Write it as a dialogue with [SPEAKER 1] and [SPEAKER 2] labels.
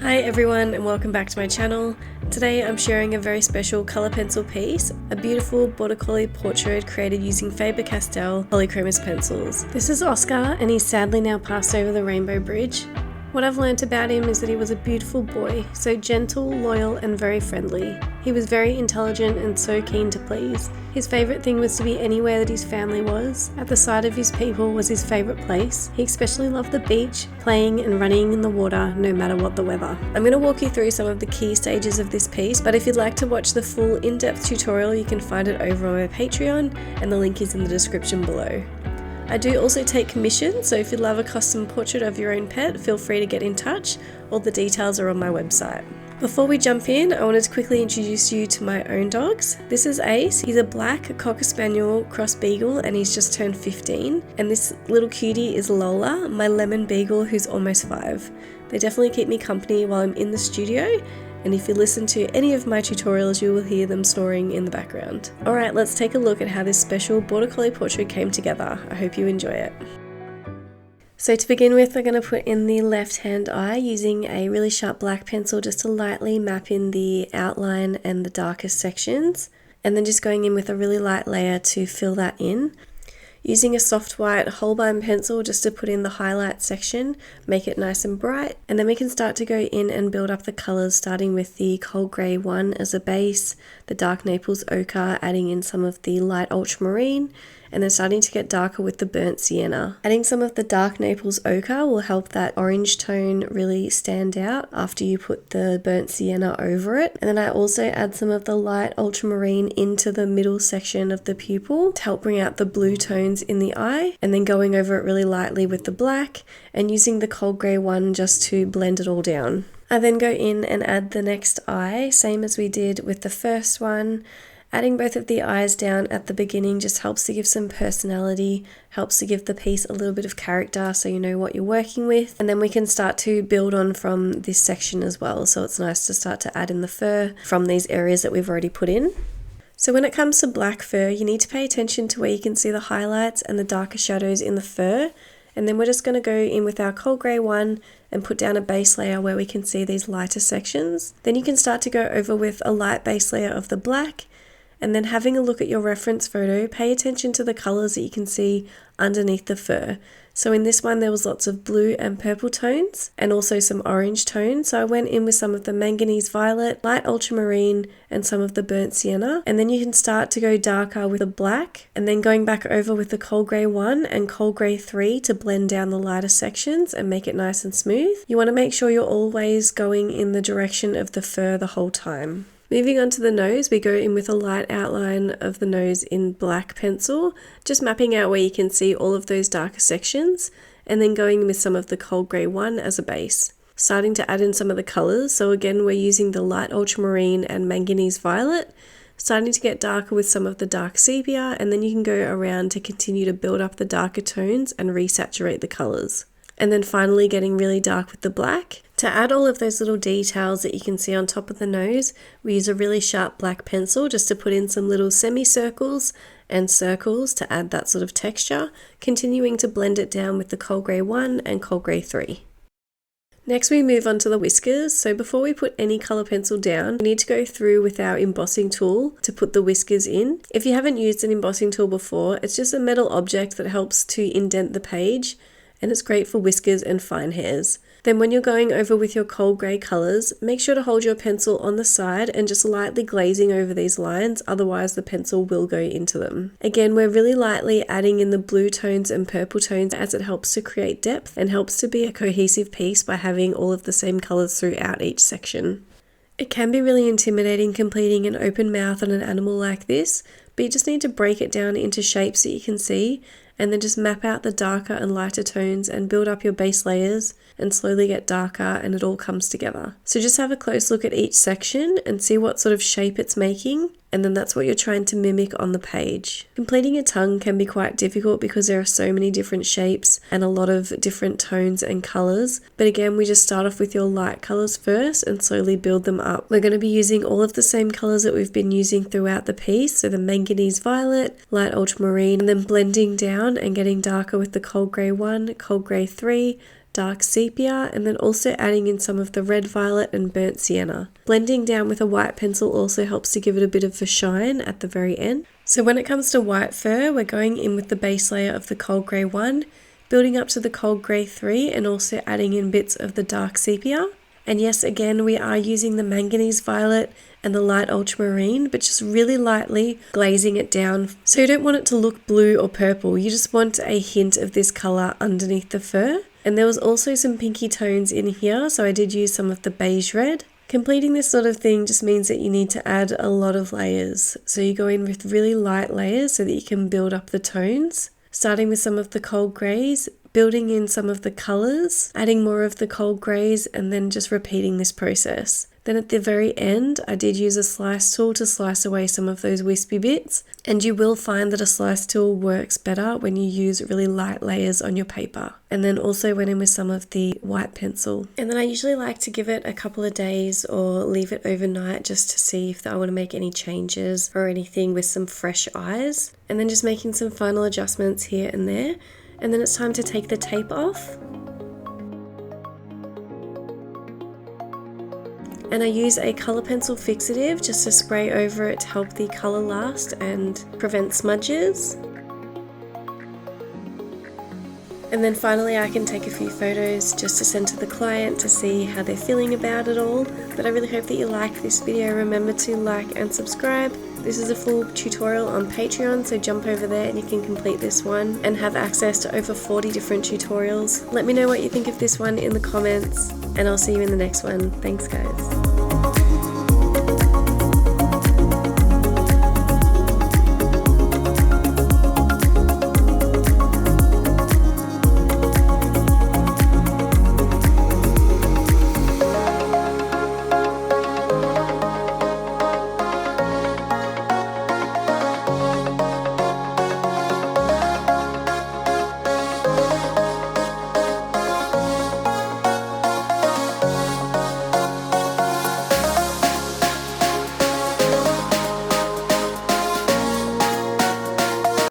[SPEAKER 1] Hi everyone and welcome back to my channel. Today I'm sharing a very special colour pencil piece, a beautiful Border Collie portrait created using Faber-Castell Polychromos pencils. This is Oscar and he's sadly now passed over the Rainbow Bridge. What I've learnt about him is that he was a beautiful boy, so gentle, loyal and very friendly. He was very intelligent and so keen to please. His favourite thing was to be anywhere that his family was. At the side of his people was his favourite place. He especially loved the beach, playing and running in the water no matter what the weather. I'm going to walk you through some of the key stages of this piece, but if you'd like to watch the full in-depth tutorial you can find it over on my Patreon and the link is in the description below. I do also take commissions, so if you'd love a custom portrait of your own pet, feel free to get in touch. All the details are on my website. Before we jump in, I wanted to quickly introduce you to my own dogs. This is Ace. He's a black Cocker Spaniel cross beagle and he's just turned 15. And this little cutie is Lola, my lemon beagle who's almost 5. They definitely keep me company while I'm in the studio. And if you listen to any of my tutorials, you will hear them snoring in the background. Alright, let's take a look at how this special Border Collie portrait came together. I hope you enjoy it. So to begin with, we're going to put in the left hand eye using a really sharp black pencil just to lightly map in the outline and the darkest sections. And then just going in with a really light layer to fill that in. Using a soft white Holbein pencil just to put in the highlight section, make it nice and bright, and then we can start to go in and build up the colours, starting with the cold grey one as a base, the dark Naples ochre, adding in some of the light ultramarine, and then starting to get darker with the burnt sienna. Adding some of the dark Naples ochre will help that orange tone really stand out after you put the burnt sienna over it. And then I also add some of the light ultramarine into the middle section of the pupil to help bring out the blue tones in the eye, and then going over it really lightly with the black and using the cold grey one just to blend it all down. I then go in and add the next eye, same as we did with the first one. Adding both of the eyes down at the beginning just helps to give some personality, helps to give the piece a little bit of character so you know what you're working with. And then we can start to build on from this section as well. So it's nice to start to add in the fur from these areas that we've already put in. So when it comes to black fur, you need to pay attention to where you can see the highlights and the darker shadows in the fur. And then we're just going to go in with our cold grey one and put down a base layer where we can see these lighter sections. Then you can start to go over with a light base layer of the black. And then having a look at your reference photo, pay attention to the colours that you can see underneath the fur. So in this one there was lots of blue and purple tones and also some orange tones. So I went in with some of the manganese violet, light ultramarine and some of the burnt sienna. And then you can start to go darker with the black and then going back over with the cold grey 1 and cold grey 3 to blend down the lighter sections and make it nice and smooth. You want to make sure you're always going in the direction of the fur the whole time. Moving on to the nose, we go in with a light outline of the nose in black pencil, just mapping out where you can see all of those darker sections, and then going with some of the cold grey one as a base. Starting to add in some of the colours, so again we're using the light ultramarine and manganese violet, starting to get darker with some of the dark sepia, and then you can go around to continue to build up the darker tones and resaturate the colours. And then finally getting really dark with the black. To add all of those little details that you can see on top of the nose, we use a really sharp black pencil just to put in some little semicircles and circles to add that sort of texture, continuing to blend it down with the cold grey 1 and cold grey 3. Next we move on to the whiskers. So before we put any colour pencil down, we need to go through with our embossing tool to put the whiskers in. If you haven't used an embossing tool before, it's just a metal object that helps to indent the page, and it's great for whiskers and fine hairs. Then when you're going over with your cold grey colours, make sure to hold your pencil on the side and just lightly glazing over these lines, otherwise the pencil will go into them. Again, we're really lightly adding in the blue tones and purple tones as it helps to create depth and helps to be a cohesive piece by having all of the same colours throughout each section. It can be really intimidating completing an open mouth on an animal like this, but you just need to break it down into shapes that you can see and then just map out the darker and lighter tones and build up your base layers and slowly get darker and it all comes together. So just have a close look at each section and see what sort of shape it's making, and then that's what you're trying to mimic on the page. Completing a tongue can be quite difficult because there are so many different shapes and a lot of different tones and colours, but again we just start off with your light colours first and slowly build them up. We're going to be using all of the same colours that we've been using throughout the piece, so the manganese violet, light ultramarine, and then blending down and getting darker with the cold grey 1, cold grey 3, dark sepia, and then also adding in some of the red violet and burnt sienna. Blending down with a white pencil also helps to give it a bit of a shine at the very end. So when it comes to white fur, we're going in with the base layer of the cold grey 1, building up to the cold grey 3, and also adding in bits of the dark sepia. And yes, again, we are using the manganese violet and the light ultramarine, but just really lightly glazing it down. So you don't want it to look blue or purple, you just want a hint of this colour underneath the fur. And there was also some pinky tones in here, so I did use some of the beige red. Completing this sort of thing just means that you need to add a lot of layers. So you go in with really light layers so that you can build up the tones. Starting with some of the cold greys, building in some of the colours, adding more of the cold greys, and then just repeating this process. Then at the very end, I did use a slice tool to slice away some of those wispy bits, and you will find that a slice tool works better when you use really light layers on your paper. And then also went in with some of the white pencil. And then I usually like to give it a couple of days or leave it overnight just to see if I want to make any changes or anything with some fresh eyes. And then just making some final adjustments here and there. And then it's time to take the tape off. And I use a colour pencil fixative just to spray over it to help the colour last and prevent smudges. And then finally I can take a few photos just to send to the client to see how they're feeling about it all. But I really hope that you liked this video. Remember to like and subscribe. This is a full tutorial on Patreon, so jump over there and you can complete this one and have access to over 40 different tutorials. Let me know what you think of this one in the comments, and I'll see you in the next one. Thanks guys.